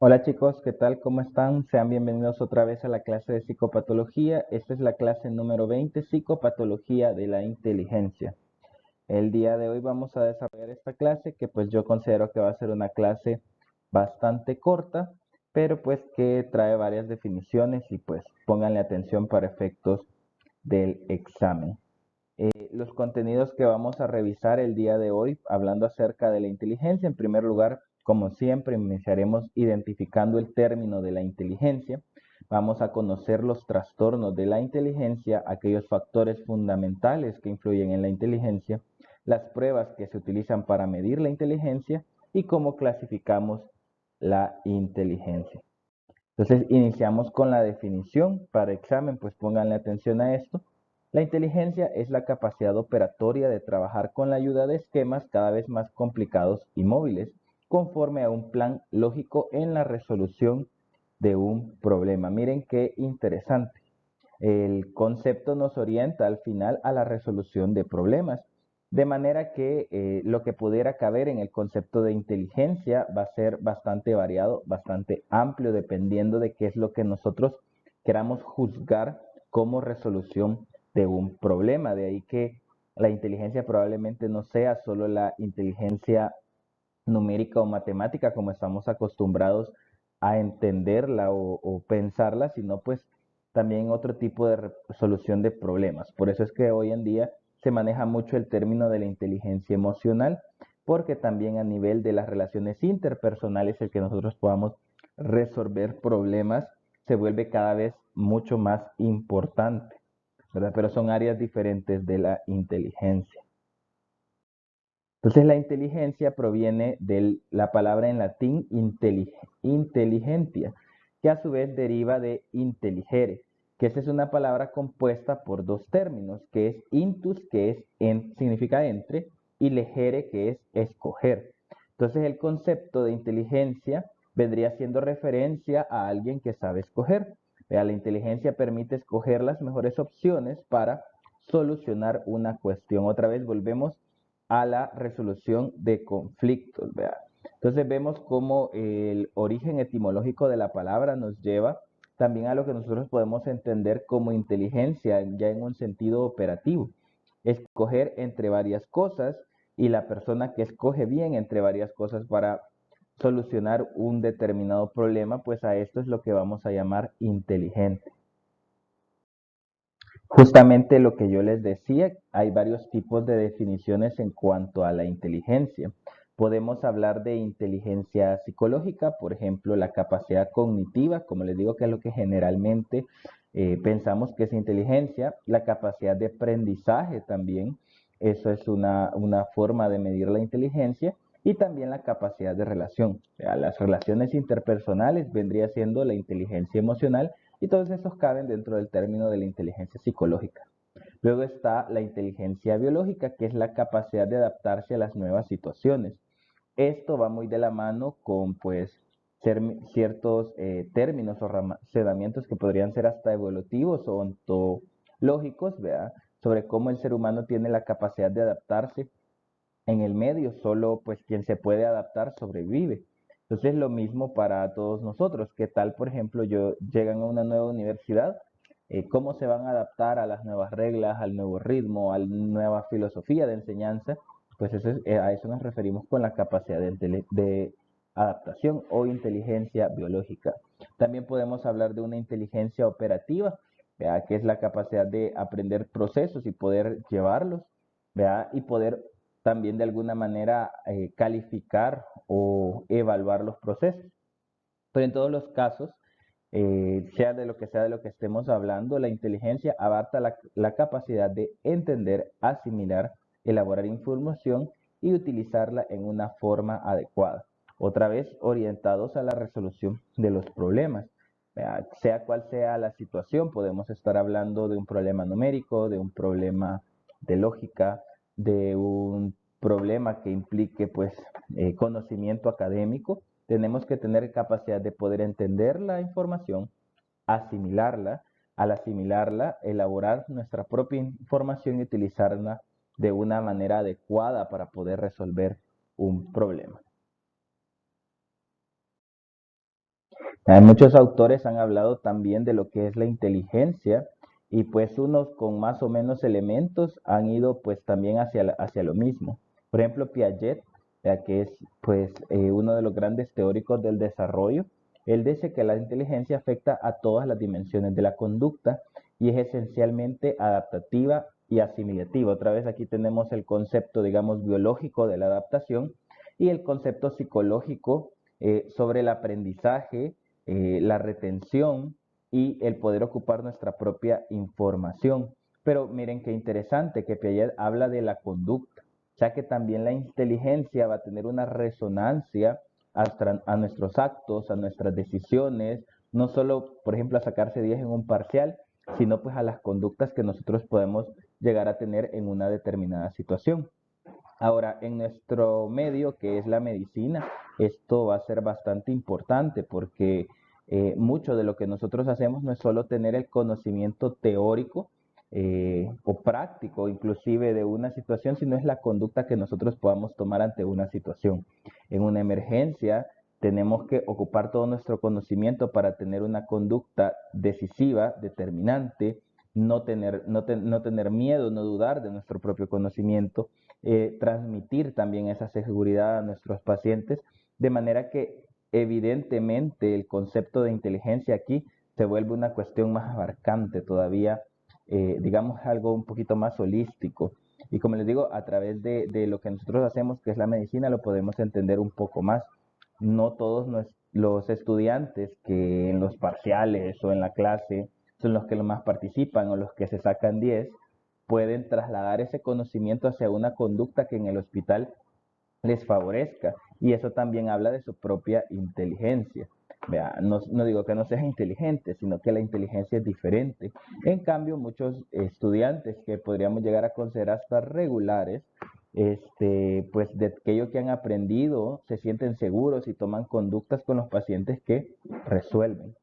Hola chicos, ¿qué tal? ¿Cómo están? Sean bienvenidos otra vez a la clase de psicopatología. Esta es la clase número 20, psicopatología de la inteligencia. El día de hoy vamos a desarrollar esta clase que pues yo considero que va a ser una clase bastante corta, pero pues que trae varias definiciones y pues pónganle atención para efectos del examen. Los contenidos que vamos a revisar el día de hoy, hablando acerca de la inteligencia, en primer lugar, como siempre, iniciaremos identificando el término de la inteligencia. Vamos a conocer los trastornos de la inteligencia, aquellos factores fundamentales que influyen en la inteligencia, las pruebas que se utilizan para medir la inteligencia y cómo clasificamos la inteligencia. Entonces, iniciamos con la definición. Para examen, pues pónganle atención a esto. La inteligencia es la capacidad operatoria de trabajar con la ayuda de esquemas cada vez más complicados y móviles, conforme a un plan lógico en la resolución de un problema. Miren qué interesante. El concepto nos orienta al final a la resolución de problemas, de manera que lo que pudiera caber en el concepto de inteligencia va a ser bastante variado, bastante amplio, dependiendo de qué es lo que nosotros queramos juzgar como resolución de un problema. De ahí que la inteligencia probablemente no sea solo la inteligencia numérica o matemática como estamos acostumbrados a entenderla o pensarla, sino pues también otro tipo de resolución de problemas. Por eso es que hoy en día se maneja mucho el término de la inteligencia emocional, porque también a nivel de las relaciones interpersonales, el que nosotros podamos resolver problemas se vuelve cada vez mucho más importante, ¿verdad? Pero son áreas diferentes de la inteligencia. Entonces la inteligencia proviene de la palabra en latín inteligentia, que a su vez deriva de intelligere, que esa es una palabra compuesta por dos términos, que es intus, que es significa entre, y legere, que es escoger. Entonces el concepto de inteligencia vendría siendo referencia a alguien que sabe escoger. La inteligencia permite escoger las mejores opciones para solucionar una cuestión. Otra vez volvemos a la resolución de conflictos, ¿verdad? Entonces vemos cómo el origen etimológico de la palabra nos lleva también a lo que nosotros podemos entender como inteligencia, ya en un sentido operativo. Escoger entre varias cosas y la persona que escoge bien entre varias cosas para solucionar un determinado problema, pues a esto es lo que vamos a llamar inteligente. Justamente lo que yo les decía, hay varios tipos de definiciones en cuanto a la inteligencia. Podemos hablar de inteligencia psicológica, por ejemplo, la capacidad cognitiva, como les digo, que es lo que generalmente pensamos que es inteligencia, la capacidad de aprendizaje también, eso es una forma de medir la inteligencia, y también la capacidad de relación. O sea, las relaciones interpersonales vendría siendo la inteligencia emocional y todos esos caben dentro del término de la inteligencia psicológica. Luego está la inteligencia biológica, que es la capacidad de adaptarse a las nuevas situaciones. Esto va muy de la mano con pues ciertos términos o racionamientos que podrían ser hasta evolutivos o ontológicos, ¿verdad? Sobre cómo el ser humano tiene la capacidad de adaptarse en el medio, solo pues quien se puede adaptar sobrevive. Entonces lo mismo para todos nosotros. ¿Qué tal, por ejemplo, llegan a una nueva universidad? ¿Cómo se van a adaptar a las nuevas reglas, al nuevo ritmo, a la nueva filosofía de enseñanza? Pues a eso nos referimos con la capacidad de adaptación o inteligencia biológica. También podemos hablar de una inteligencia operativa, ¿verdad? Que es la capacidad de aprender procesos y poder llevarlos, ¿verdad? Y poder también de alguna manera calificar o evaluar los procesos. Pero en todos los casos, sea de lo que estemos hablando, la inteligencia abarca la capacidad de entender, asimilar, elaborar información y utilizarla en una forma adecuada. Otra vez, orientados a la resolución de los problemas. Sea cual sea la situación, podemos estar hablando de un problema numérico, de un problema de lógica, de un problema que implique pues conocimiento académico. Tenemos que tener capacidad de poder entender la información, asimilarla, al asimilarla, elaborar nuestra propia información y utilizarla de una manera adecuada para poder resolver un problema. Muchos autores han hablado también de lo que es la inteligencia y pues unos con más o menos elementos han ido pues también hacia lo mismo. Por ejemplo, Piaget, que es pues uno de los grandes teóricos del desarrollo, él dice que la inteligencia afecta a todas las dimensiones de la conducta y es esencialmente adaptativa y asimilativa. Otra vez aquí tenemos el concepto, digamos, biológico de la adaptación y el concepto psicológico sobre el aprendizaje, la retención y el poder ocupar nuestra propia información. Pero miren qué interesante que Piaget habla de la conducta, ya que también la inteligencia va a tener una resonancia a nuestros actos, a nuestras decisiones, no solo, por ejemplo, a sacarse 10 en un parcial, sino pues a las conductas que nosotros podemos llegar a tener en una determinada situación. Ahora, en nuestro medio, que es la medicina, esto va a ser bastante importante porque mucho de lo que nosotros hacemos no es solo tener el conocimiento teórico o práctico, inclusive de una situación, sino es la conducta que nosotros podamos tomar ante una situación. En una emergencia, tenemos que ocupar todo nuestro conocimiento para tener una conducta decisiva, determinante, no tener miedo, no dudar de nuestro propio conocimiento, transmitir también esa seguridad a nuestros pacientes, de manera que evidentemente el concepto de inteligencia aquí se vuelve una cuestión más abarcante todavía, digamos algo un poquito más holístico. Y como les digo, a través de lo que nosotros hacemos, que es la medicina, lo podemos entender un poco más. No todos los estudiantes que en los parciales o en la clase son los que más participan o los que se sacan 10 pueden trasladar ese conocimiento hacia una conducta que en el hospital les favorezca. Y eso también habla de su propia inteligencia. Vea, no digo que no seas inteligente, sino que la inteligencia es diferente. En cambio, muchos estudiantes que podríamos llegar a considerar hasta regulares, pues de aquello que han aprendido, se sienten seguros y toman conductas con los pacientes que resuelven.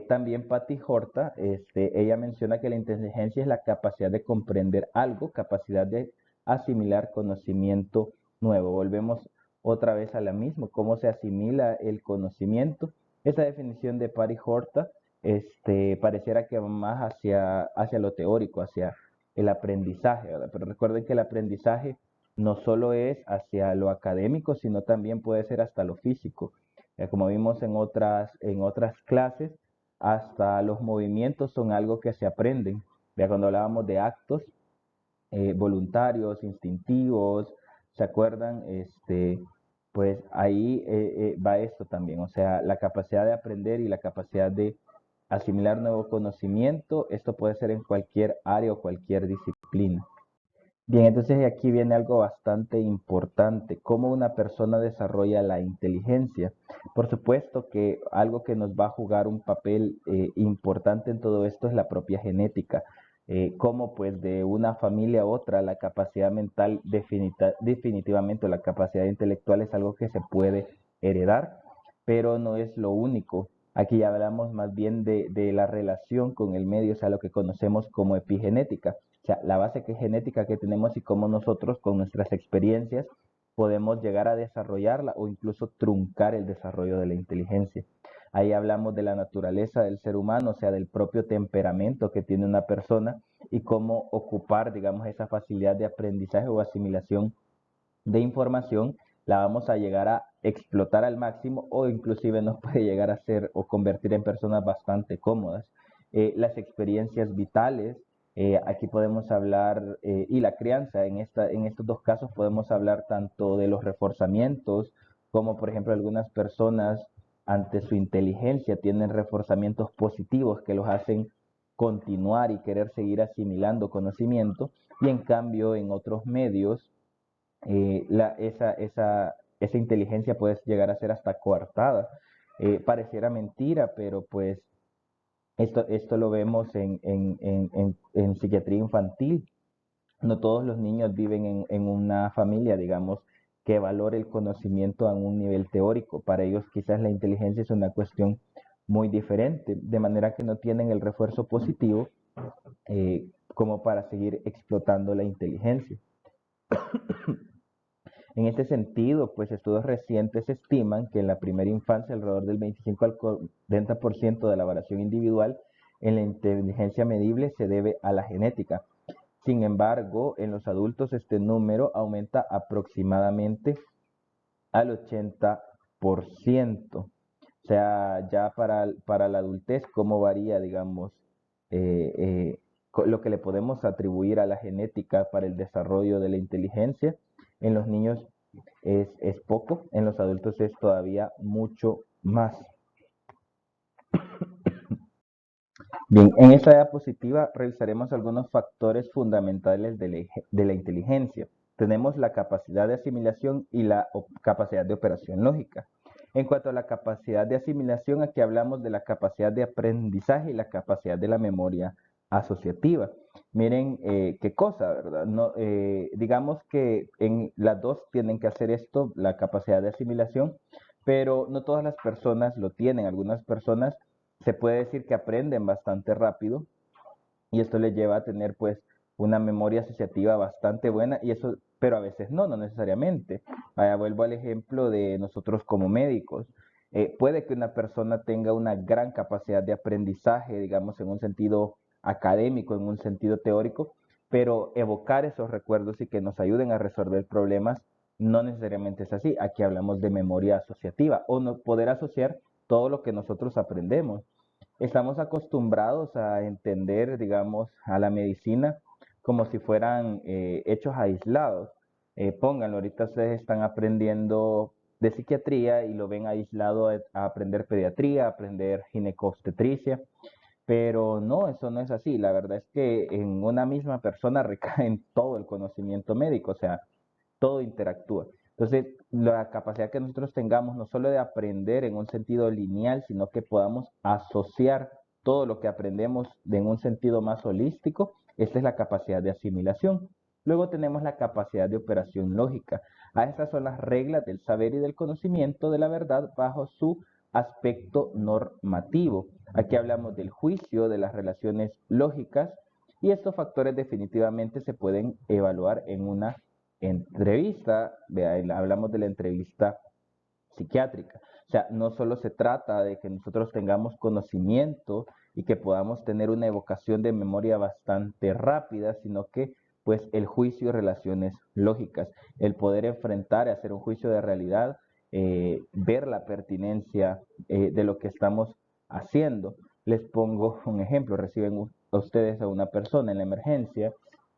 También Patty Horta, ella menciona que la inteligencia es la capacidad de comprender algo, capacidad de asimilar conocimiento nuevo. Volvemos otra vez a la misma, cómo se asimila el conocimiento. Esa definición de Patty Horta, pareciera que va más hacia lo teórico, hacia el aprendizaje, ¿verdad? Pero recuerden que el aprendizaje no solo es hacia lo académico, sino también puede ser hasta lo físico. Como vimos en otras clases, hasta los movimientos son algo que se aprenden. Ya cuando hablábamos de actos voluntarios, instintivos, ¿se acuerdan? Pues ahí va esto también, o sea, la capacidad de aprender y la capacidad de asimilar nuevo conocimiento, esto puede ser en cualquier área o cualquier disciplina. Bien, entonces aquí viene algo bastante importante, cómo una persona desarrolla la inteligencia. Por supuesto que algo que nos va a jugar un papel importante en todo esto es la propia genética, cómo pues de una familia a otra la capacidad mental definitivamente, o la capacidad intelectual es algo que se puede heredar, pero no es lo único. Aquí ya hablamos más bien de la relación con el medio, o sea, lo que conocemos como epigenética, o sea, la base genética que tenemos y cómo nosotros con nuestras experiencias podemos llegar a desarrollarla o incluso truncar el desarrollo de la inteligencia. Ahí hablamos de la naturaleza del ser humano, o sea, del propio temperamento que tiene una persona y cómo ocupar, digamos, esa facilidad de aprendizaje o asimilación de información, la vamos a llegar a explotar al máximo o inclusive nos puede llegar a ser o convertir en personas bastante cómodas. Las experiencias vitales, aquí podemos hablar, y la crianza, en estos dos casos podemos hablar tanto de los reforzamientos, como por ejemplo algunas personas ante su inteligencia tienen reforzamientos positivos que los hacen continuar y querer seguir asimilando conocimiento, y en cambio en otros medios esa inteligencia puede llegar a ser hasta coartada. Pareciera mentira, pero pues esto lo vemos en psiquiatría infantil. No todos los niños viven en una familia, digamos, que valore el conocimiento a un nivel teórico. Para ellos quizás la inteligencia es una cuestión muy diferente, de manera que no tienen el refuerzo positivo como para seguir explotando la inteligencia. En este sentido, pues estudios recientes estiman que en la primera infancia alrededor del 25 al 40% de la variación individual en la inteligencia medible se debe a la genética. Sin embargo, en los adultos este número aumenta aproximadamente al 80%. O sea, ya para la adultez, ¿cómo varía, digamos, eh, eh, lo que le podemos atribuir a la genética para el desarrollo de la inteligencia? En los niños es poco, en los adultos es todavía mucho más. Bien, en esta diapositiva revisaremos algunos factores fundamentales de la inteligencia. Tenemos la capacidad de asimilación y la capacidad de operación lógica. En cuanto a la capacidad de asimilación, aquí hablamos de la capacidad de aprendizaje y la capacidad de la memoria asociativa. Miren qué cosa, ¿verdad? No, digamos que en las dos tienen que hacer esto, la capacidad de asimilación, pero no todas las personas lo tienen. Algunas personas se puede decir que aprenden bastante rápido y esto les lleva a tener pues una memoria asociativa bastante buena y eso, pero a veces no necesariamente. Vuelvo al ejemplo de nosotros como médicos. Puede que una persona tenga una gran capacidad de aprendizaje, digamos, en un sentido académico, en un sentido teórico, pero evocar esos recuerdos y que nos ayuden a resolver problemas no necesariamente es así. Aquí hablamos de memoria asociativa o no poder asociar todo lo que nosotros aprendemos. Estamos acostumbrados a entender, digamos, a la medicina como si fueran hechos aislados. Pónganlo, ahorita ustedes están aprendiendo de psiquiatría y lo ven aislado a aprender pediatría, a aprender ginecobstetricia, pero no, eso no es así. La verdad es que en una misma persona recae todo el conocimiento médico, o sea, todo interactúa. Entonces, la capacidad que nosotros tengamos no solo de aprender en un sentido lineal, sino que podamos asociar todo lo que aprendemos en un sentido más holístico, esta es la capacidad de asimilación. Luego tenemos la capacidad de operación lógica. A estas son las reglas del saber y del conocimiento de la verdad bajo su aspecto normativo. Aquí hablamos del juicio, de las relaciones lógicas, y estos factores definitivamente se pueden evaluar en una entrevista, hablamos de la entrevista psiquiátrica. O sea, no solo se trata de que nosotros tengamos conocimiento y que podamos tener una evocación de memoria bastante rápida, sino que pues el juicio y relaciones lógicas, el poder enfrentar y hacer un juicio de realidad, ver la pertinencia de lo que estamos haciendo. Les pongo un ejemplo, reciben ustedes a una persona en la emergencia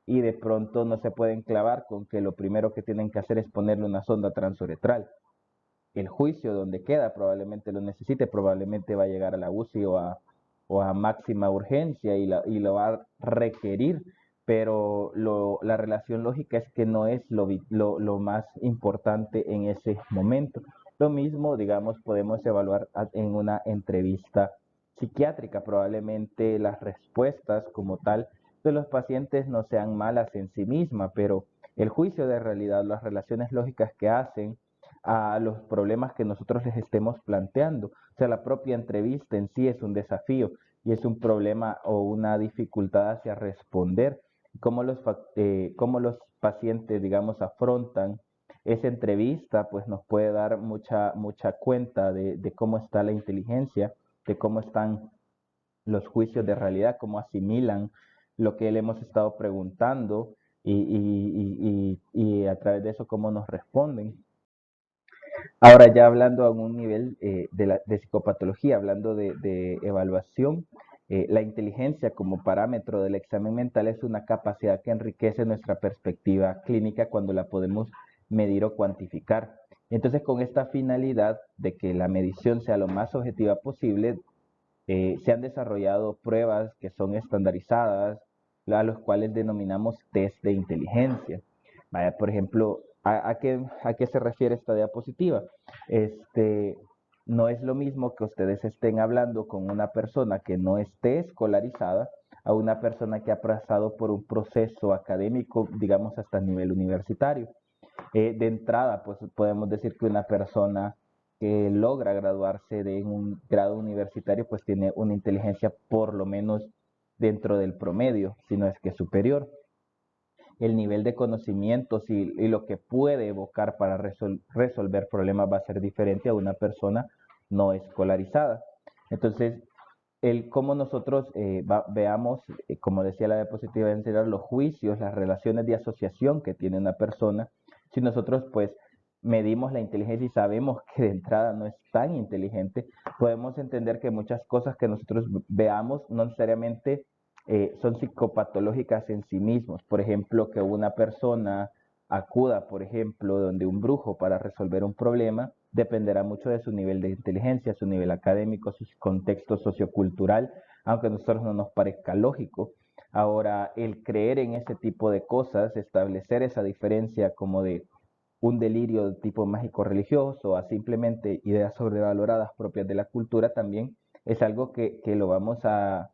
y de pronto no se pueden clavar con que lo primero que tienen que hacer es ponerle una sonda transuretral. El juicio donde queda probablemente lo necesite, probablemente va a llegar a la UCI o a máxima urgencia y lo va a requerir, pero la relación lógica es que no es lo más importante en ese momento. Lo mismo, digamos, podemos evaluar en una entrevista psiquiátrica. Probablemente las respuestas como tal de los pacientes no sean malas en sí mismas, pero el juicio de realidad, las relaciones lógicas que hacen a los problemas que nosotros les estemos planteando. O sea, la propia entrevista en sí es un desafío y es un problema o una dificultad hacia responder. Cómo los pacientes, digamos, afrontan esa entrevista, pues nos puede dar mucha cuenta de cómo está la inteligencia, de cómo están los juicios de realidad, cómo asimilan lo que le hemos estado preguntando y a través de eso cómo nos responden. Ahora ya hablando a un nivel de psicopatología, hablando de evaluación, la inteligencia como parámetro del examen mental es una capacidad que enriquece nuestra perspectiva clínica cuando la podemos medir o cuantificar. Entonces, con esta finalidad de que la medición sea lo más objetiva posible, se han desarrollado pruebas que son estandarizadas, a los cuales denominamos test de inteligencia. Vaya, por ejemplo, ¿a qué se refiere esta diapositiva? Este, no es lo mismo que ustedes estén hablando con una persona que no esté escolarizada a una persona que ha pasado por un proceso académico, digamos, hasta nivel universitario. De entrada, pues podemos decir que una persona que logra graduarse de un grado universitario, pues tiene una inteligencia por lo menos dentro del promedio, si no es que superior. el nivel de conocimientos y lo que puede evocar para resolver problemas va a ser diferente a una persona no escolarizada. Entonces, cómo nosotros veamos, como decía la diapositiva anterior, los juicios, las relaciones de asociación que tiene una persona, si nosotros pues medimos la inteligencia y sabemos que de entrada no es tan inteligente, podemos entender que muchas cosas que nosotros veamos no necesariamente son psicopatológicas en sí mismos. Por ejemplo, que una persona acuda, por ejemplo, donde un brujo para resolver un problema, dependerá mucho de su nivel de inteligencia, su nivel académico, su contexto sociocultural, aunque a nosotros no nos parezca lógico. Ahora, el creer en ese tipo de cosas, establecer esa diferencia como de un delirio de tipo mágico religioso a simplemente ideas sobrevaloradas propias de la cultura también es algo que lo vamos a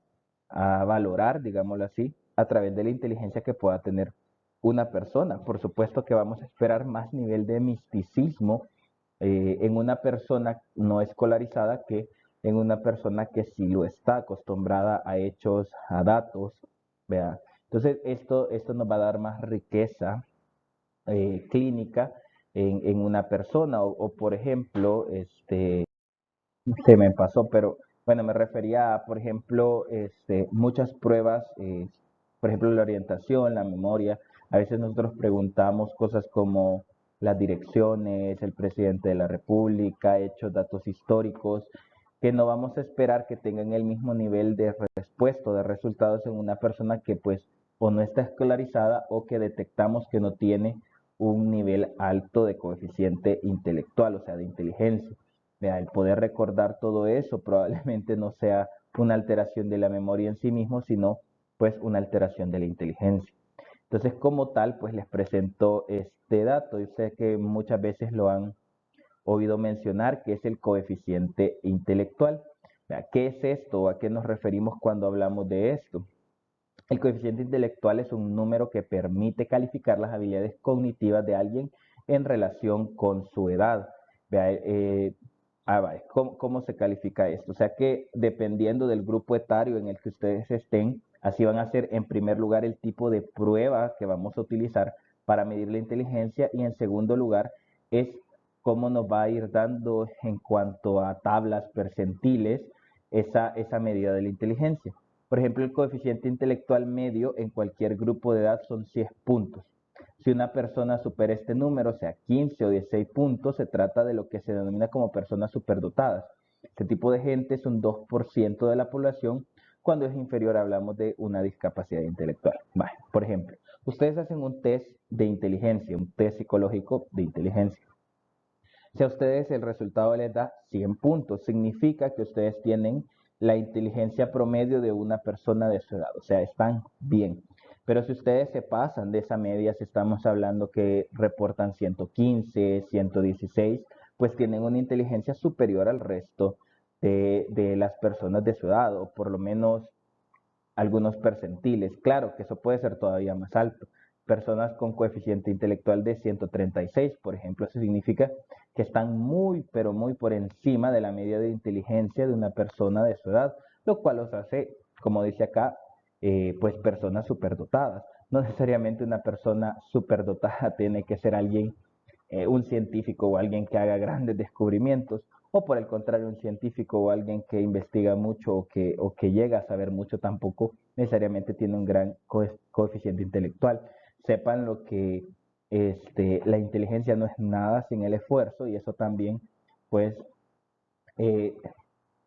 valorar, digámoslo así, a través de la inteligencia que pueda tener una persona. Por supuesto que vamos a esperar más nivel de misticismo en una persona no escolarizada que en una persona que sí lo está, acostumbrada a hechos, a datos, ¿vea? Entonces, esto nos va a dar más riqueza clínica en una persona, por ejemplo, se me pasó, pero bueno, me refería a, por ejemplo, muchas pruebas, por ejemplo, la orientación, la memoria. A veces nosotros preguntamos cosas como las direcciones, el presidente de la República, hechos, datos históricos, que no vamos a esperar que tengan el mismo nivel de respuesta, de resultados en una persona que pues o no está escolarizada o que detectamos que no tiene un nivel alto de coeficiente intelectual, o sea, de inteligencia. Vea, el poder recordar todo eso probablemente no sea una alteración de la memoria en sí mismo, sino pues una alteración de la inteligencia. Entonces, como tal, pues les presento este dato. Yo sé que muchas veces lo han oído mencionar, que es el coeficiente intelectual. Vea, ¿qué es esto? ¿A qué nos referimos cuando hablamos de esto? El coeficiente intelectual es un número que permite calificar las habilidades cognitivas de alguien en relación con su edad. Vea, ¿cómo se califica esto? O sea que dependiendo del grupo etario en el que ustedes estén, así van a ser en primer lugar el tipo de prueba que vamos a utilizar para medir la inteligencia y en segundo lugar es cómo nos va a ir dando en cuanto a tablas percentiles esa medida de la inteligencia. Por ejemplo, el coeficiente intelectual medio en cualquier grupo de edad son 100 puntos. Si una persona supera este número, o sea, 15 o 16 puntos, se trata de lo que se denomina como personas superdotadas. Este tipo de gente es un 2% de la población. Cuando es inferior hablamos de una discapacidad intelectual. Vale, por ejemplo, ustedes hacen un test de inteligencia, un test psicológico de inteligencia. Si a ustedes el resultado les da 100 puntos, significa que ustedes tienen la inteligencia promedio de una persona de su edad, o sea, están bien. Pero si ustedes se pasan de esa media, si estamos hablando que reportan 115, 116, pues tienen una inteligencia superior al resto de las personas de su edad, o por lo menos algunos percentiles. Claro que eso puede ser todavía más alto. Personas con coeficiente intelectual de 136, por ejemplo, eso significa que están muy, pero muy por encima de la media de inteligencia de una persona de su edad, lo cual los hace, como dice acá, pues personas superdotadas. No necesariamente una persona superdotada tiene que ser alguien, un científico o alguien que haga grandes descubrimientos, o por el contrario, un científico o alguien que investiga mucho o que llega a saber mucho tampoco necesariamente tiene un gran coeficiente intelectual. Sepan lo que la inteligencia no es nada sin el esfuerzo y eso también pues eh,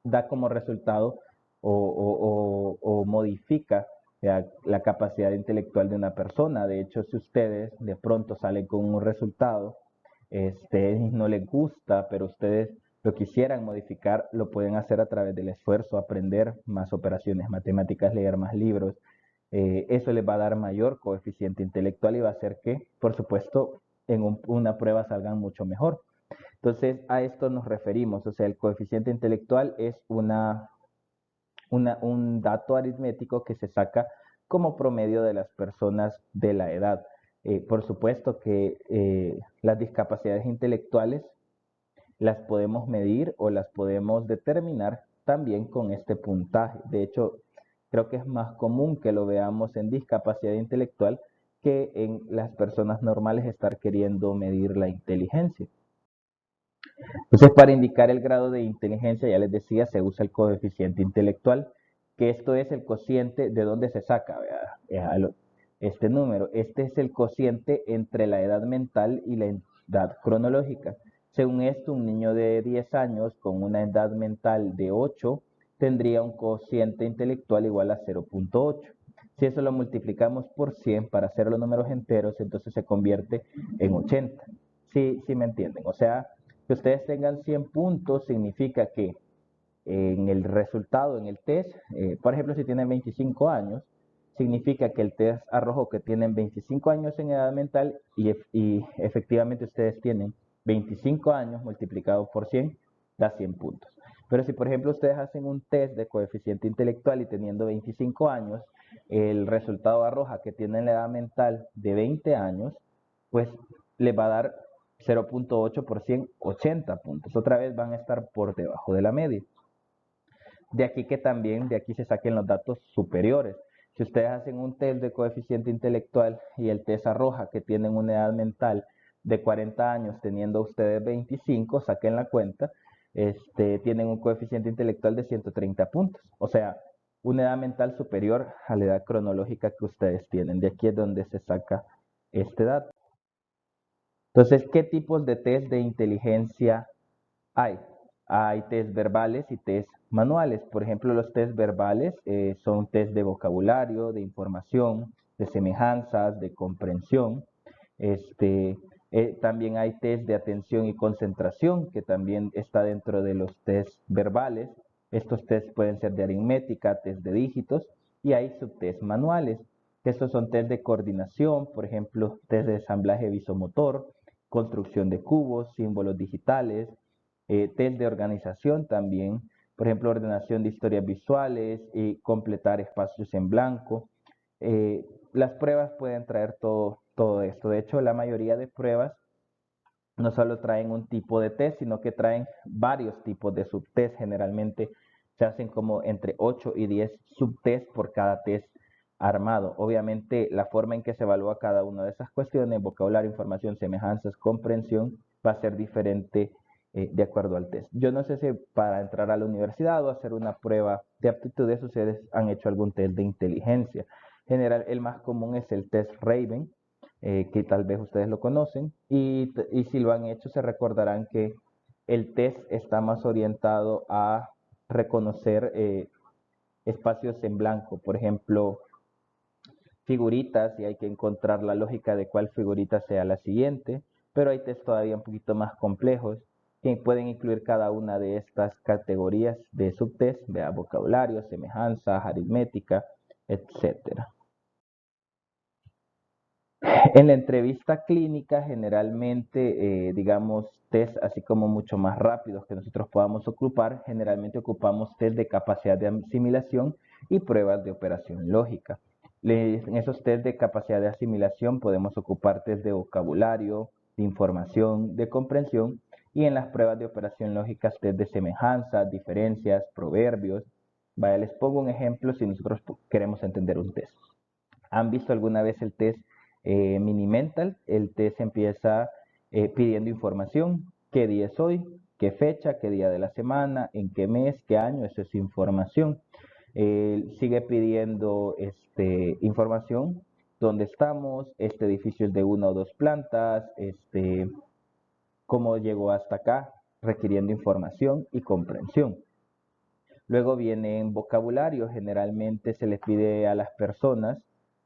da como resultado o modifica la capacidad intelectual de una persona. De hecho, si ustedes de pronto salen con un resultado, no les gusta, pero ustedes lo quisieran modificar, lo pueden hacer a través del esfuerzo, aprender más operaciones matemáticas, leer más libros. Eso les va a dar mayor coeficiente intelectual y va a hacer que, por supuesto, en una prueba salgan mucho mejor. Entonces, a esto nos referimos, o sea, el coeficiente intelectual es un dato aritmético que se saca como promedio de las personas de la edad. Por supuesto que las discapacidades intelectuales las podemos medir o las podemos determinar también con este puntaje. De hecho, creo que es más común que lo veamos en discapacidad intelectual que en las personas normales estar queriendo medir la inteligencia. Entonces, para indicar el grado de inteligencia, ya les decía, se usa el coeficiente intelectual, que esto es el cociente de dónde se saca, este número. Este es el cociente entre la edad mental y la edad cronológica. Según esto, un niño de 10 años con una edad mental de 8 tendría un cociente intelectual igual a 0.8. Si eso lo multiplicamos por 100 para hacer los números enteros, entonces se convierte en 80. Sí, sí me entienden. O sea, que ustedes tengan 100 puntos significa que en el resultado, en el test, por ejemplo, si tienen 25 años, significa que el test arrojó que tienen 25 años en edad mental y efectivamente ustedes tienen 25 años multiplicado por 100, da 100 puntos. Pero si, por ejemplo, ustedes hacen un test de coeficiente intelectual y teniendo 25 años, el resultado arroja que tienen la edad mental de 20 años, pues les va a dar 0.8 por 100, 80 puntos. Otra vez van a estar por debajo de la media. De aquí que también de aquí se saquen los datos superiores. Si ustedes hacen un test de coeficiente intelectual y el test arroja que tienen una edad mental de 40 años teniendo ustedes 25, saquen la cuenta, tienen un coeficiente intelectual de 130 puntos. O sea, una edad mental superior a la edad cronológica que ustedes tienen. De aquí es donde se saca este dato. Entonces, ¿qué tipos de test de inteligencia hay? Hay test verbales y test manuales. Por ejemplo, los test verbales son test de vocabulario, de información, de semejanzas, de comprensión. También hay test de atención y concentración, que también está dentro de los test verbales. Estos tests pueden ser de aritmética, test de dígitos, y hay subtest manuales, que estos son test de coordinación, por ejemplo, test de ensamblaje visomotor, construcción de cubos, símbolos digitales, test de organización también, por ejemplo, ordenación de historias visuales y completar espacios en blanco. Las pruebas pueden traer todo esto. De hecho, la mayoría de pruebas no solo traen un tipo de test, sino que traen varios tipos de subtest. Generalmente se hacen como entre 8 y 10 subtests por cada test armado. Obviamente, la forma en que se evalúa cada una de esas cuestiones, vocabulario, información, semejanzas, comprensión, va a ser diferente de acuerdo al test. Yo no sé si para entrar a la universidad o hacer una prueba de aptitudes ustedes han hecho algún test de inteligencia. General, el más común es el test Raven, que tal vez ustedes lo conocen, y si lo han hecho se recordarán que el test está más orientado a reconocer espacios en blanco, por ejemplo, figuritas, y hay que encontrar la lógica de cuál figurita sea la siguiente, pero hay test todavía un poquito más complejos que pueden incluir cada una de estas categorías de subtest, vea, vocabulario, semejanzas, aritmética, etcétera. En la entrevista clínica, generalmente, digamos, test así como mucho más rápidos que nosotros podamos ocupar, generalmente ocupamos test de capacidad de asimilación y pruebas de operación lógica. En esos test de capacidad de asimilación podemos ocupar test de vocabulario, de información, de comprensión, y en las pruebas de operación lógica test de semejanzas, diferencias, proverbios. Vaya, les pongo un ejemplo si nosotros queremos entender un test. ¿Han visto alguna vez el test Minimental? El test empieza pidiendo información, qué día es hoy, qué fecha, qué día de la semana, en qué mes, qué año, eso es información. Sigue pidiendo información, dónde estamos, este edificio es de 1 o 2 plantas, cómo llegó hasta acá, requiriendo información y comprensión. Luego viene en vocabulario, generalmente se les pide a las personas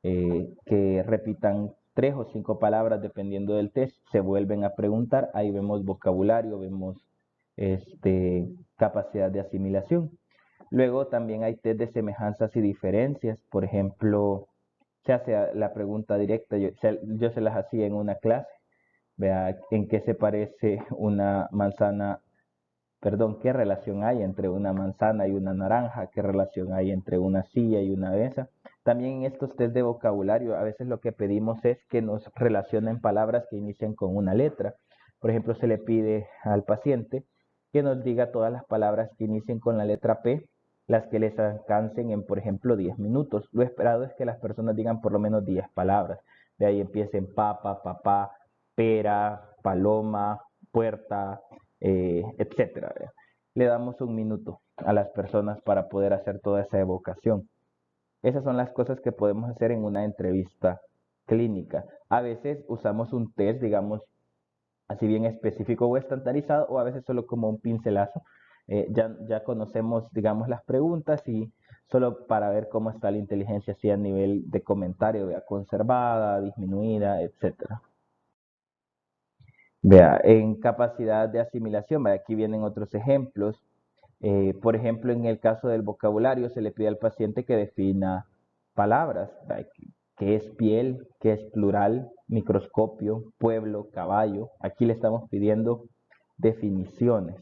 que repitan 3 o 5 palabras dependiendo del test, se vuelven a preguntar, ahí vemos vocabulario, vemos capacidad de asimilación. Luego también hay test de semejanzas y diferencias, por ejemplo, se hace la pregunta directa, yo se las hacía en una clase, vea en qué se parece una manzana. Perdón, ¿qué relación hay entre una manzana y una naranja? ¿Qué relación hay entre una silla y una mesa? También en estos test de vocabulario, a veces lo que pedimos es que nos relacionen palabras que inician con una letra. Por ejemplo, se le pide al paciente que nos diga todas las palabras que inicien con la letra P, las que les alcancen en, por ejemplo, 10 minutos. Lo esperado es que las personas digan por lo menos 10 palabras. De ahí empiecen papa, papá, pera, paloma, puerta, etcétera. ¿Verdad? Le damos un minuto a las personas para poder hacer toda esa evocación. Esas son las cosas que podemos hacer en una entrevista clínica. A veces usamos un test, digamos, así bien específico o estandarizado, o a veces solo como un pincelazo. Ya conocemos, digamos, las preguntas y solo para ver cómo está la inteligencia así a nivel de comentario, vea, conservada, disminuida, etcétera. Vea, en capacidad de asimilación, vea, aquí vienen otros ejemplos. Por ejemplo, en el caso del vocabulario, se le pide al paciente que defina palabras, vea, qué es piel, qué es plural, microscopio, pueblo, caballo. Aquí le estamos pidiendo definiciones.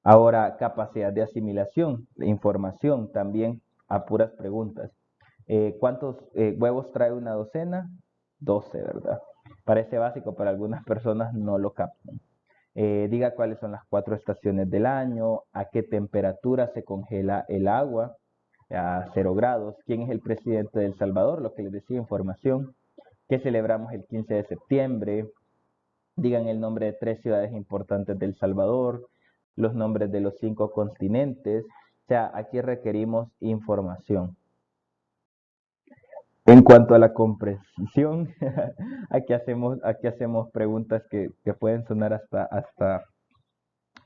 Ahora, capacidad de asimilación, de información también a puras preguntas. ¿Cuántos huevos trae una docena? 12, ¿verdad? Parece básico, pero algunas personas no lo captan. Diga cuáles son las 4 estaciones del año, a qué temperatura se congela el agua, a 0 grados, quién es el presidente de El Salvador, lo que les decía, información, qué celebramos el 15 de septiembre, digan el nombre de 3 ciudades importantes de El Salvador, los nombres de los 5 continentes, o sea, aquí requerimos información. En cuanto a la comprensión, aquí hacemos preguntas que pueden sonar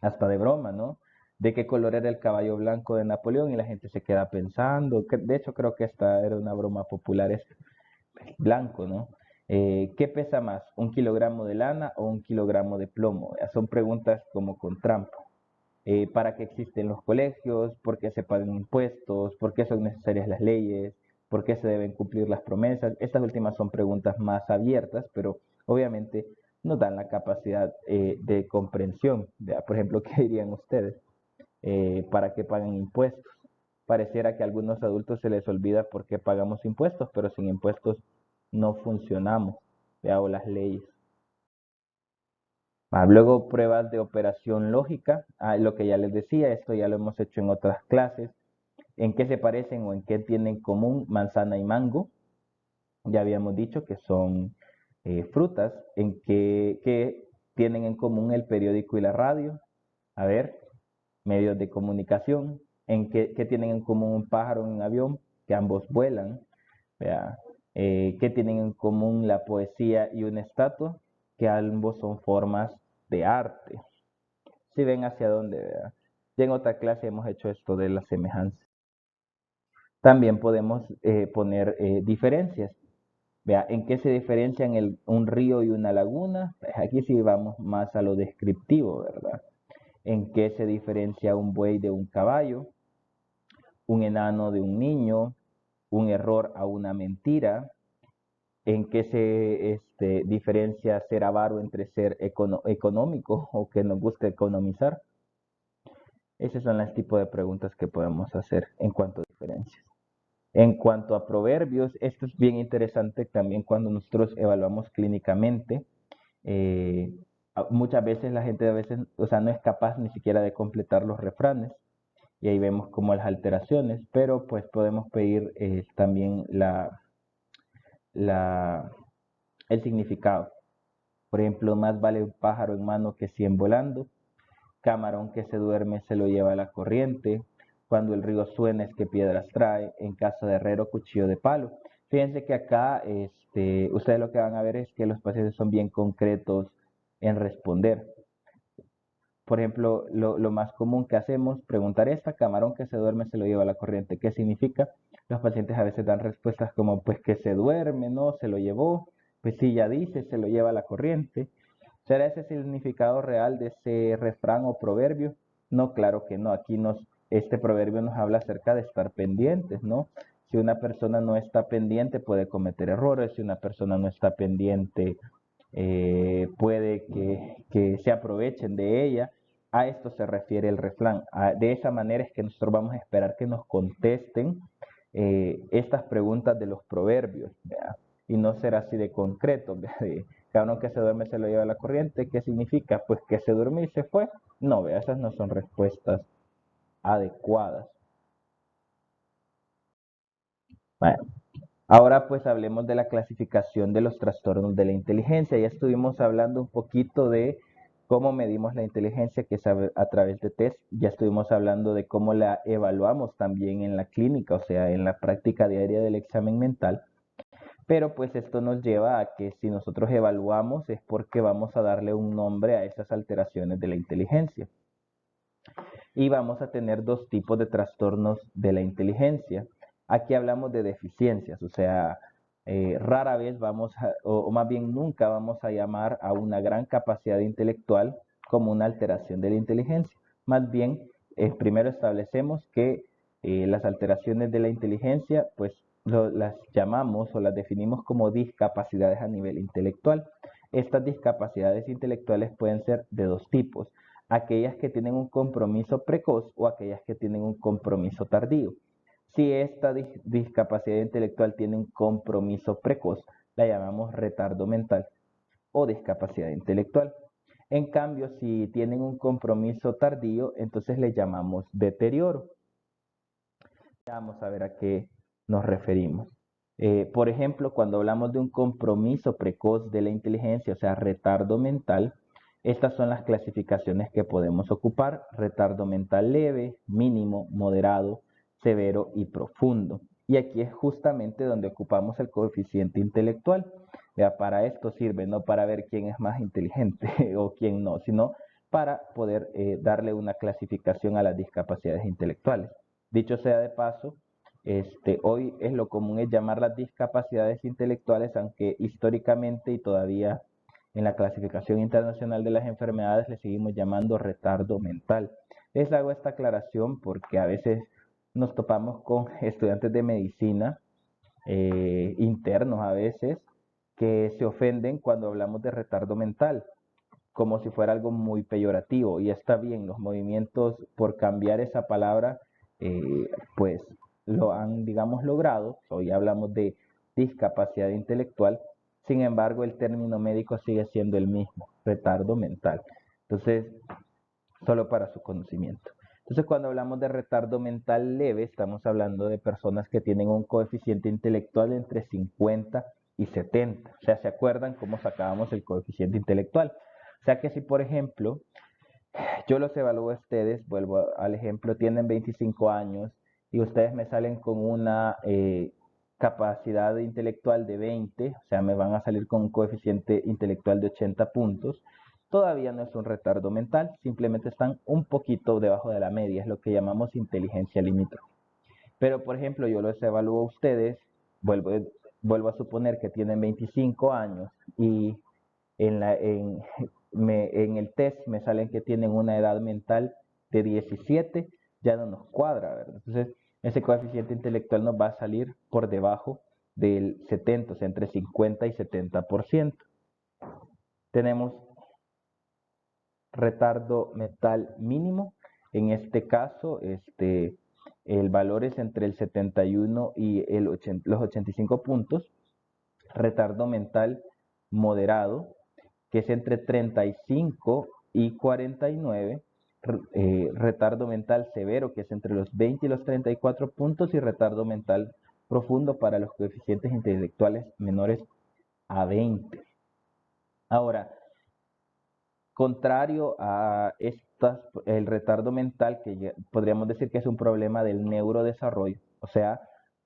hasta de broma, ¿no? De qué color era el caballo blanco de Napoleón y la gente se queda pensando, de hecho creo que esta era una broma popular, es blanco, ¿no? ¿Qué pesa más, 1 kilogramo de lana o 1 kilogramo de plomo? Son preguntas como con trampa. ¿Para qué existen los colegios? ¿Por qué se pagan impuestos? ¿Por qué son necesarias las leyes? ¿Por qué se deben cumplir las promesas? Estas últimas son preguntas más abiertas, pero obviamente nos dan la capacidad de comprensión. Por ejemplo, ¿qué dirían ustedes? ¿Para qué pagan impuestos? Pareciera que a algunos adultos se les olvida por qué pagamos impuestos, pero sin impuestos no funcionamos, o las leyes. Luego pruebas de operación lógica, lo que ya les decía, esto ya lo hemos hecho en otras clases. ¿En qué se parecen o en qué tienen en común manzana y mango? Ya habíamos dicho que son frutas. ¿En qué tienen en común el periódico y la radio? A ver, medios de comunicación. ¿En qué tienen en común un pájaro y un avión? Que ambos vuelan. Vea, ¿qué tienen en común la poesía y una estatua? Que ambos son formas de arte. Si ven hacia dónde, vea. Ya en otra clase hemos hecho esto de la semejanza. También podemos poner diferencias. Vea, ¿en qué se diferencian un río y una laguna? Pues aquí sí vamos más a lo descriptivo, ¿verdad? ¿En qué se diferencia un buey de un caballo? Un enano de un niño, un error a una mentira. ¿En qué se diferencia ser avaro entre ser económico o que nos gusta economizar? Esos son los tipos de preguntas que podemos hacer en cuanto a diferencias. En cuanto a proverbios, esto es bien interesante también cuando nosotros evaluamos clínicamente. Eh, Muchas veces la gente o sea, no es capaz ni siquiera de completar los refranes y ahí vemos como las alteraciones, pero pues podemos pedir también la, el significado. Por ejemplo, más vale un pájaro en mano que 100 volando. Camarón que se duerme se lo lleva la corriente. Cuando el río suena es que piedras trae. En casa de herrero, cuchillo de palo. Fíjense que acá ustedes lo que van a ver es que los pacientes son bien concretos en responder. Por ejemplo, lo más común que hacemos, preguntar camarón que se duerme se lo lleva la corriente. ¿Qué significa? Los pacientes a veces dan respuestas como, pues que se duerme, no, se lo llevó. Pues sí, ya dice, se lo lleva la corriente. ¿Será ese el significado real de ese refrán o proverbio? No, claro que no. Este proverbio nos habla acerca de estar pendientes, ¿no? Si una persona no está pendiente puede cometer errores, si una persona no está pendiente puede que se aprovechen de ella. A esto se refiere el refrán. De esa manera es que nosotros vamos a esperar que nos contesten estas preguntas de los proverbios, ¿verdad? Y no ser así de concreto, cabrón que se duerme se lo lleva la corriente. ¿Qué significa? Pues que se durmió y se fue. No, vea, esas no son respuestas adecuadas. Bueno, Ahora pues hablemos de la clasificación de los trastornos de la inteligencia. Ya estuvimos hablando un poquito de cómo medimos la inteligencia, que es a través de test. Ya estuvimos hablando de cómo la evaluamos también en la clínica, o sea, en la práctica diaria del examen mental. Pero pues esto nos lleva a que si nosotros evaluamos es porque vamos a darle un nombre a esas alteraciones de la inteligencia. Y vamos a tener dos tipos de trastornos de la inteligencia. Aquí hablamos de deficiencias, o sea, rara vez vamos a, o más bien nunca vamos a llamar a una gran capacidad intelectual como una alteración de la inteligencia. Más bien, primero establecemos que las alteraciones de la inteligencia, pues las llamamos o las definimos como discapacidades a nivel intelectual. Estas discapacidades intelectuales pueden ser de dos tipos: aquellas que tienen un compromiso precoz o aquellas que tienen un compromiso tardío. Si esta discapacidad intelectual tiene un compromiso precoz, la llamamos retardo mental o discapacidad intelectual. En cambio, si tienen un compromiso tardío, entonces le llamamos deterioro. Vamos a ver a qué nos referimos. Por ejemplo, cuando hablamos de un compromiso precoz de la inteligencia, o sea, retardo mental, estas son las clasificaciones que podemos ocupar: retardo mental leve, mínimo, moderado, severo y profundo. Y aquí es justamente donde ocupamos el coeficiente intelectual. Ya, para esto sirve, no para ver quién es más inteligente o quién no, sino para poder darle una clasificación a las discapacidades intelectuales. Dicho sea de paso, hoy es lo común es llamar las discapacidades intelectuales, aunque históricamente y todavía en la clasificación internacional de las enfermedades le seguimos llamando retardo mental. Les hago esta aclaración porque a veces nos topamos con estudiantes de medicina, internos a veces, que se ofenden cuando hablamos de retardo mental, como si fuera algo muy peyorativo. Y está bien, los movimientos por cambiar esa palabra, pues lo han, digamos, logrado. Hoy hablamos de discapacidad intelectual, sin embargo el término médico sigue siendo el mismo: retardo mental. Entonces, solo para su conocimiento. Entonces, cuando hablamos de retardo mental leve, estamos hablando de personas que tienen un coeficiente intelectual entre 50 y 70. O sea, ¿se acuerdan cómo sacábamos el coeficiente intelectual? O sea que si, por ejemplo, yo los evalúo a ustedes, vuelvo al ejemplo, tienen 25 años y ustedes me salen con una capacidad intelectual de 20, o sea, me van a salir con un coeficiente intelectual de 80 puntos, todavía no es un retardo mental, simplemente están un poquito debajo de la media, es lo que llamamos inteligencia limítrofe. Pero, por ejemplo, yo los evalúo a ustedes, vuelvo a suponer que tienen 25 años y en el test me salen que tienen una edad mental de 17, ya no nos cuadra, ¿verdad? Entonces, ese coeficiente intelectual nos va a salir por debajo del 70, o sea, entre 50 y 70%. Tenemos retardo mental mínimo. En este caso, el valor es entre el 71 y los 85 puntos. Retardo mental moderado, que es entre 35 y 49, retardo mental severo, que es entre los 20 y los 34 puntos, y retardo mental profundo para los coeficientes intelectuales menores a 20. Ahora, contrario a el retardo mental, que podríamos decir que es un problema del neurodesarrollo, o sea,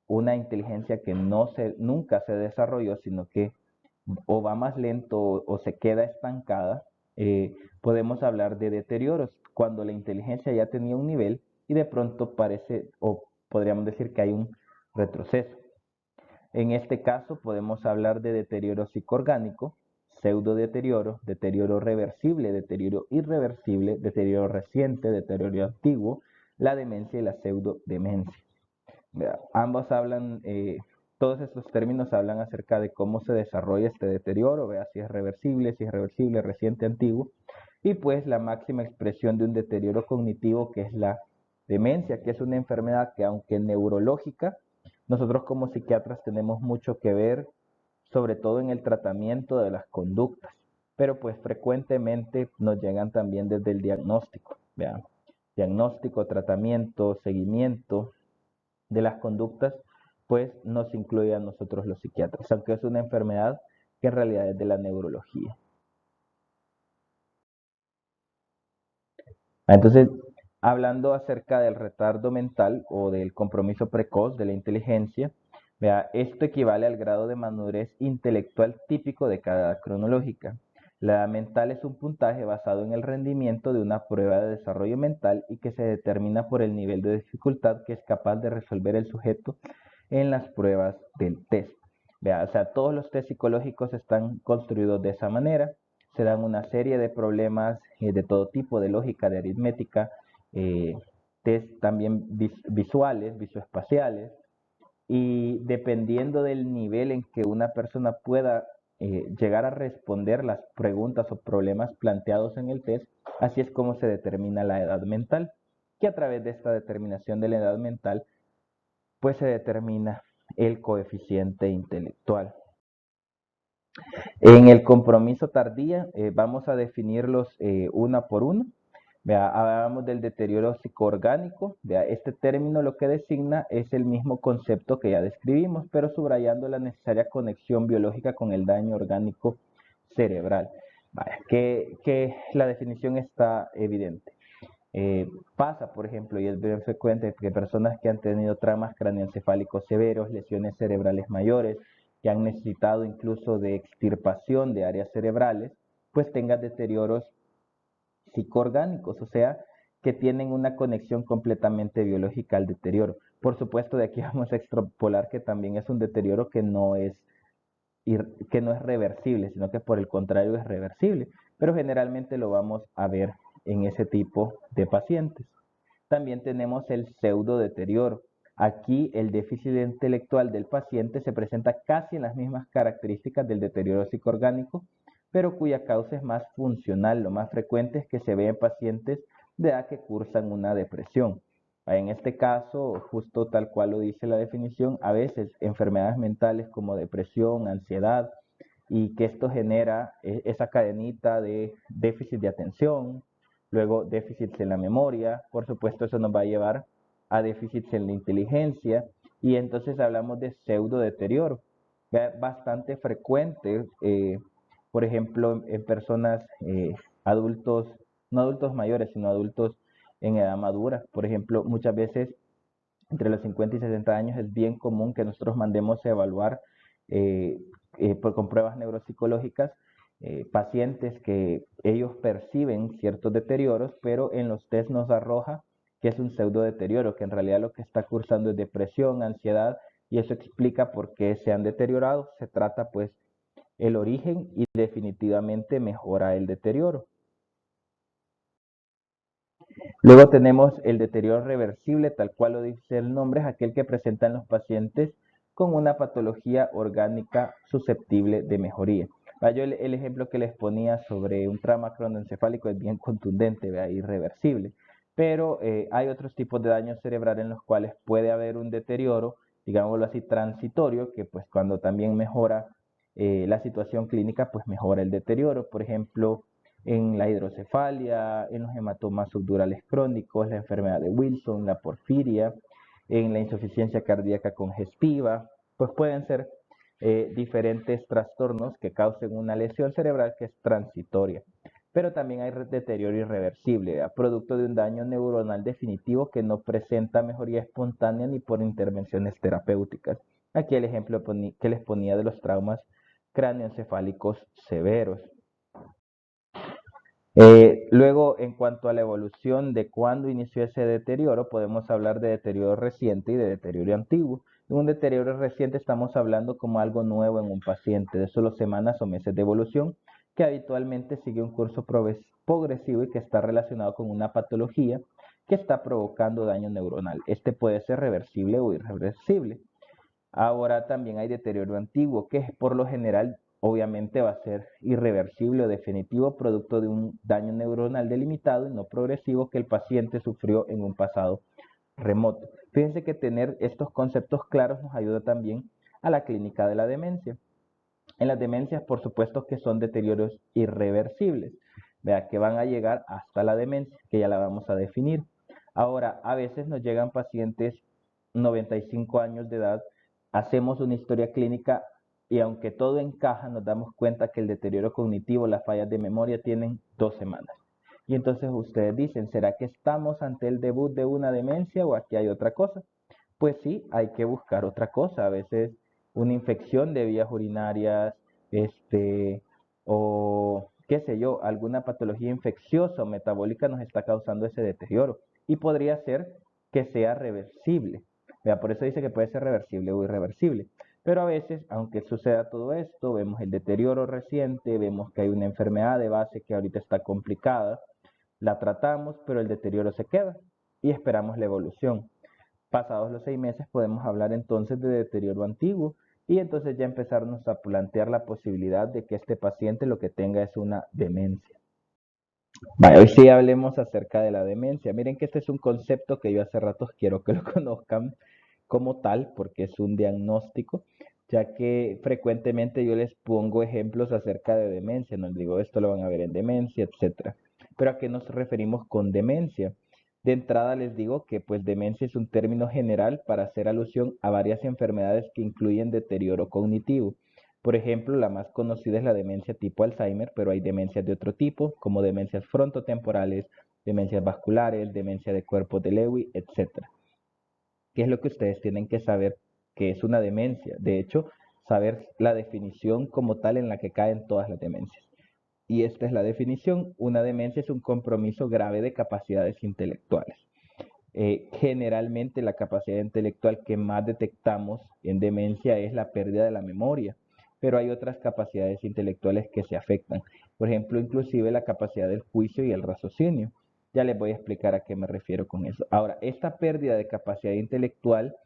una inteligencia que nunca se desarrolló, sino que o va más lento o se queda estancada, podemos hablar de deterioros, cuando la inteligencia ya tenía un nivel y de pronto parece, o podríamos decir que hay un retroceso. En este caso podemos hablar de deterioro psicoorgánico, pseudodeterioro, deterioro reversible, deterioro irreversible, deterioro reciente, deterioro antiguo, la demencia y la pseudodemencia. Ambos hablan, todos estos términos hablan acerca de cómo se desarrolla este deterioro, si es irreversible, reciente, antiguo, y pues la máxima expresión de un deterioro cognitivo, que es la demencia, que es una enfermedad que, aunque neurológica, nosotros como psiquiatras tenemos mucho que ver, sobre todo en el tratamiento de las conductas, pero pues frecuentemente nos llegan también desde el diagnóstico, vean, diagnóstico, tratamiento, seguimiento de las conductas, pues nos incluye a nosotros los psiquiatras, aunque es una enfermedad que en realidad es de la neurología. Entonces, hablando acerca del retardo mental o del compromiso precoz de la inteligencia, vea, esto equivale al grado de madurez intelectual típico de cada edad cronológica. La edad mental es un puntaje basado en el rendimiento de una prueba de desarrollo mental y que se determina por el nivel de dificultad que es capaz de resolver el sujeto en las pruebas del test. Vea, o sea, todos los test psicológicos están construidos de esa manera. Se dan una serie de problemas de todo tipo, de lógica, de aritmética, test también visuales, visoespaciales, y dependiendo del nivel en que una persona pueda llegar a responder las preguntas o problemas planteados en el test, así es como se determina la edad mental, que a través de esta determinación de la edad mental, pues se determina el coeficiente intelectual. En el compromiso tardía vamos a definirlos una por una. Vea, hablamos del deterioro psicoorgánico. Vea, este término lo que designa es el mismo concepto que ya describimos, pero subrayando la necesaria conexión biológica con el daño orgánico cerebral. Vaya, que la definición está evidente. Pasa, por ejemplo, y es bien frecuente que personas que han tenido traumas craneoencefálicos severos, lesiones cerebrales mayores, que han necesitado incluso de extirpación de áreas cerebrales, pues tengan deterioros psicoorgánicos, o sea, que tienen una conexión completamente biológica al deterioro. Por supuesto, de aquí vamos a extrapolar que también es un deterioro que no es reversible, sino que por el contrario es reversible, pero generalmente lo vamos a ver en ese tipo de pacientes. También tenemos el pseudo deterioro. Aquí el déficit intelectual del paciente se presenta casi en las mismas características del deterioro psicoorgánico, pero cuya causa es más funcional. Lo más frecuente es que se ve en pacientes de edad que cursan una depresión. En este caso, justo tal cual lo dice la definición, a veces enfermedades mentales como depresión, ansiedad, y que esto genera esa cadenita de déficit de atención, luego déficits en la memoria, por supuesto eso nos va a llevar a déficits en la inteligencia, y entonces hablamos de pseudo deterioro, bastante frecuente, por ejemplo, en personas adultos, no adultos mayores, sino adultos en edad madura. Por ejemplo, muchas veces entre los 50 y 60 años es bien común que nosotros mandemos a evaluar eh, con pruebas neuropsicológicas pacientes que ellos perciben ciertos deterioros, pero en los test nos arroja que es un pseudo deterioro, que en realidad lo que está cursando es depresión, ansiedad, y eso explica por qué se han deteriorado. Se trata pues el origen y definitivamente mejora el deterioro. Luego tenemos el deterioro reversible, tal cual lo dice el nombre, es aquel que presentan los pacientes con una patología orgánica susceptible de mejoría. Yo el ejemplo que les ponía sobre un trauma cronoencefálico es bien contundente, irreversible, pero hay otros tipos de daño cerebral en los cuales puede haber un deterioro, digámoslo así, transitorio, que pues cuando también mejora la situación clínica, pues mejora el deterioro. Por ejemplo, en la hidrocefalia, en los hematomas subdurales crónicos, la enfermedad de Wilson, la porfiria, en la insuficiencia cardíaca congestiva, pues pueden ser diferentes trastornos que causen una lesión cerebral que es transitoria. Pero también hay deterioro irreversible, producto de un daño neuronal definitivo que no presenta mejoría espontánea ni por intervenciones terapéuticas. Aquí el ejemplo que les ponía de los traumas cráneoencefálicos severos. Luego, en cuanto a la evolución de cuándo inició ese deterioro, podemos hablar de deterioro reciente y de deterioro antiguo. En un deterioro reciente estamos hablando como algo nuevo en un paciente, de solo semanas o meses de evolución, que habitualmente sigue un curso progresivo y que está relacionado con una patología que está provocando daño neuronal. Este puede ser reversible o irreversible. Ahora también hay deterioro antiguo, que por lo general obviamente va a ser irreversible o definitivo, producto de un daño neuronal delimitado y no progresivo que el paciente sufrió en un pasado remoto. Fíjense que tener estos conceptos claros nos ayuda también a la clínica de la demencia. En las demencias, por supuesto que son deterioros irreversibles, vea, que van a llegar hasta la demencia, que ya la vamos a definir. Ahora, a veces nos llegan pacientes 95 años de edad hacemos una historia clínica y aunque todo encaja, nos damos cuenta que el deterioro cognitivo, las fallas de memoria tienen 2 semanas. Y entonces ustedes dicen, ¿será que estamos ante el debut de una demencia o aquí hay otra cosa? Pues sí, hay que buscar otra cosa. A veces una infección de vías urinarias, o qué sé yo, alguna patología infecciosa o metabólica nos está causando ese deterioro. Y podría ser que sea reversible. Vea, por eso dice que puede ser reversible o irreversible. Pero a veces, aunque suceda todo esto, vemos el deterioro reciente, vemos que hay una enfermedad de base que ahorita está complicada, la tratamos, pero el deterioro se queda y esperamos la evolución. Pasados los 6 meses podemos hablar entonces de deterioro antiguo y entonces ya empezarnos a plantear la posibilidad de que este paciente lo que tenga es una demencia. Vale, hoy sí hablemos acerca de la demencia. Miren que este es un concepto que yo hace rato quiero que lo conozcan como tal, porque es un diagnóstico, ya que frecuentemente yo les pongo ejemplos acerca de demencia, no les digo esto lo van a ver en demencia, etcétera. Pero ¿a qué nos referimos con demencia? De entrada les digo que pues demencia es un término general para hacer alusión a varias enfermedades que incluyen deterioro cognitivo. Por ejemplo, la más conocida es la demencia tipo Alzheimer, pero hay demencias de otro tipo, como demencias frontotemporales, demencias vasculares, demencia de cuerpo de Lewy, etcétera. ¿Qué es lo que ustedes tienen que saber que es una demencia? De hecho, saber la definición como tal en la que caen todas las demencias. Y esta es la definición. Una demencia es un compromiso grave de capacidades intelectuales. Generalmente la capacidad intelectual que más detectamos en demencia es la pérdida de la memoria, pero hay otras capacidades intelectuales que se afectan. Por ejemplo, inclusive la capacidad del juicio y el raciocinio. Ya les voy a explicar a qué me refiero con eso. Ahora, esta pérdida de capacidad intelectual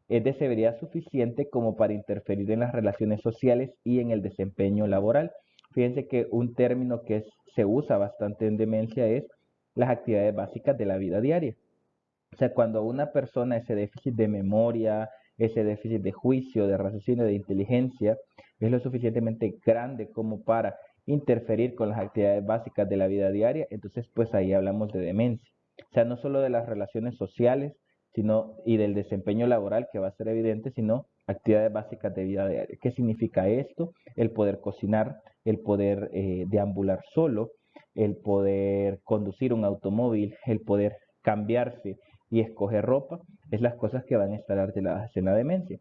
es de severidad suficiente como para interferir en las relaciones sociales y en el desempeño laboral. Fíjense que un término que se usa bastante en demencia es las actividades básicas de la vida diaria. O sea, cuando una persona ese déficit de memoria, ese déficit de juicio, de raciocinio, de inteligencia, es lo suficientemente grande como para interferir con las actividades básicas de la vida diaria, entonces pues ahí hablamos de demencia. O sea, no solo de las relaciones sociales, sino y del desempeño laboral que va a ser evidente, sino actividades básicas de vida diaria. ¿Qué significa esto? El poder cocinar, el poder deambular solo, el poder conducir un automóvil, el poder cambiarse y escoger ropa, es las cosas que van a estar alteradas en la demencia.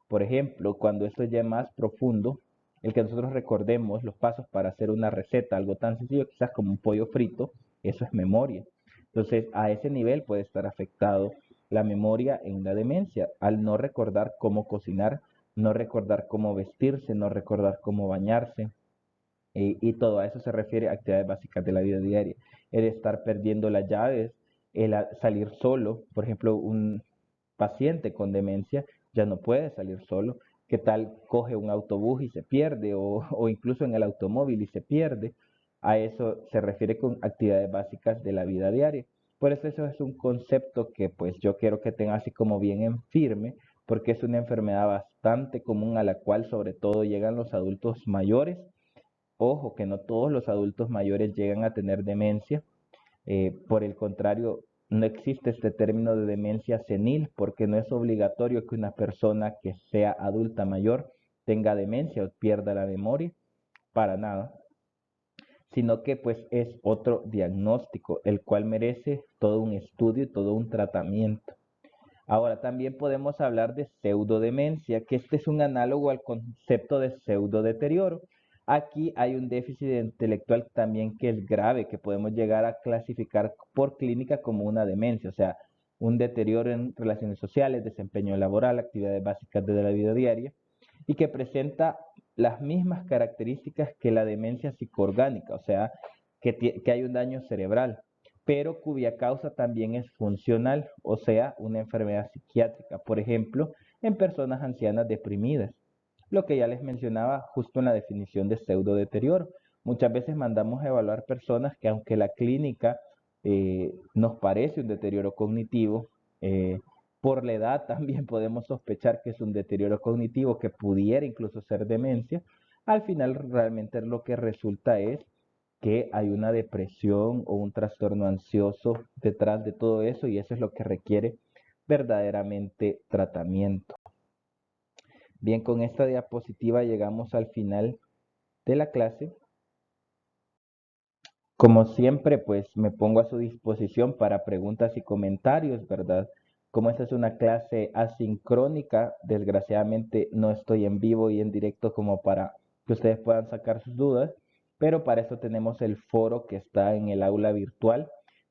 Por ejemplo, cuando esto ya es más profundo, el que nosotros recordemos los pasos para hacer una receta, algo tan sencillo quizás como un pollo frito, eso es memoria. Entonces, a ese nivel puede estar afectado la memoria en la demencia, al no recordar cómo cocinar, no recordar cómo vestirse, no recordar cómo bañarse, y todo a eso se refiere a actividades básicas de la vida diaria. El estar perdiendo las llaves, el salir solo, por ejemplo, un paciente con demencia ya no puede salir solo. ¿Qué tal coge un autobús y se pierde o incluso en el automóvil y se pierde? A eso se refiere con actividades básicas de la vida diaria. Por eso es un concepto que pues yo quiero que tenga así como bien en firme, porque es una enfermedad bastante común a la cual sobre todo llegan los adultos mayores. Ojo, que no todos los adultos mayores llegan a tener demencia. Por el contrario, no existe este término de demencia senil porque no es obligatorio que una persona que sea adulta mayor tenga demencia o pierda la memoria, para nada, sino que pues es otro diagnóstico, el cual merece todo un estudio y todo un tratamiento. Ahora, también podemos hablar de pseudodemencia, que este es un análogo al concepto de pseudodeterioro. Aquí hay un déficit intelectual también que es grave, que podemos llegar a clasificar por clínica como una demencia, o sea, un deterioro en relaciones sociales, desempeño laboral, actividades básicas de la vida diaria, y que presenta las mismas características que la demencia psicoorgánica, o sea, que hay un daño cerebral, pero cuya causa también es funcional, o sea, una enfermedad psiquiátrica, por ejemplo, en personas ancianas deprimidas. Lo que ya les mencionaba justo en la definición de pseudodeterioro. Muchas veces mandamos a evaluar personas que aunque la clínica nos parece un deterioro cognitivo, por la edad también podemos sospechar que es un deterioro cognitivo que pudiera incluso ser demencia. Al final realmente lo que resulta es que hay una depresión o un trastorno ansioso detrás de todo eso y eso es lo que requiere verdaderamente tratamiento. Bien, con esta diapositiva llegamos al final de la clase. Como siempre, pues me pongo a su disposición para preguntas y comentarios, ¿verdad? Como esta es una clase asincrónica, desgraciadamente no estoy en vivo y en directo como para que ustedes puedan sacar sus dudas, pero para eso tenemos el foro que está en el aula virtual.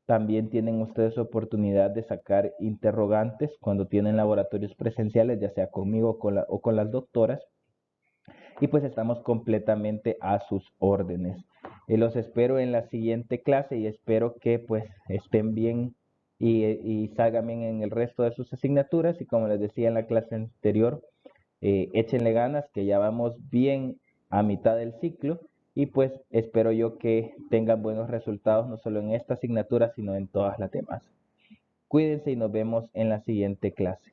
También tienen ustedes oportunidad de sacar interrogantes cuando tienen laboratorios presenciales, ya sea conmigo o con las doctoras. Y pues estamos completamente a sus órdenes. Los espero en la siguiente clase y espero que pues estén bien y salgan bien en el resto de sus asignaturas. Y como les decía en la clase anterior, échenle ganas, que ya vamos bien a mitad del ciclo. Y pues espero yo que tengan buenos resultados, no solo en esta asignatura, sino en todas las demás. Cuídense y nos vemos en la siguiente clase.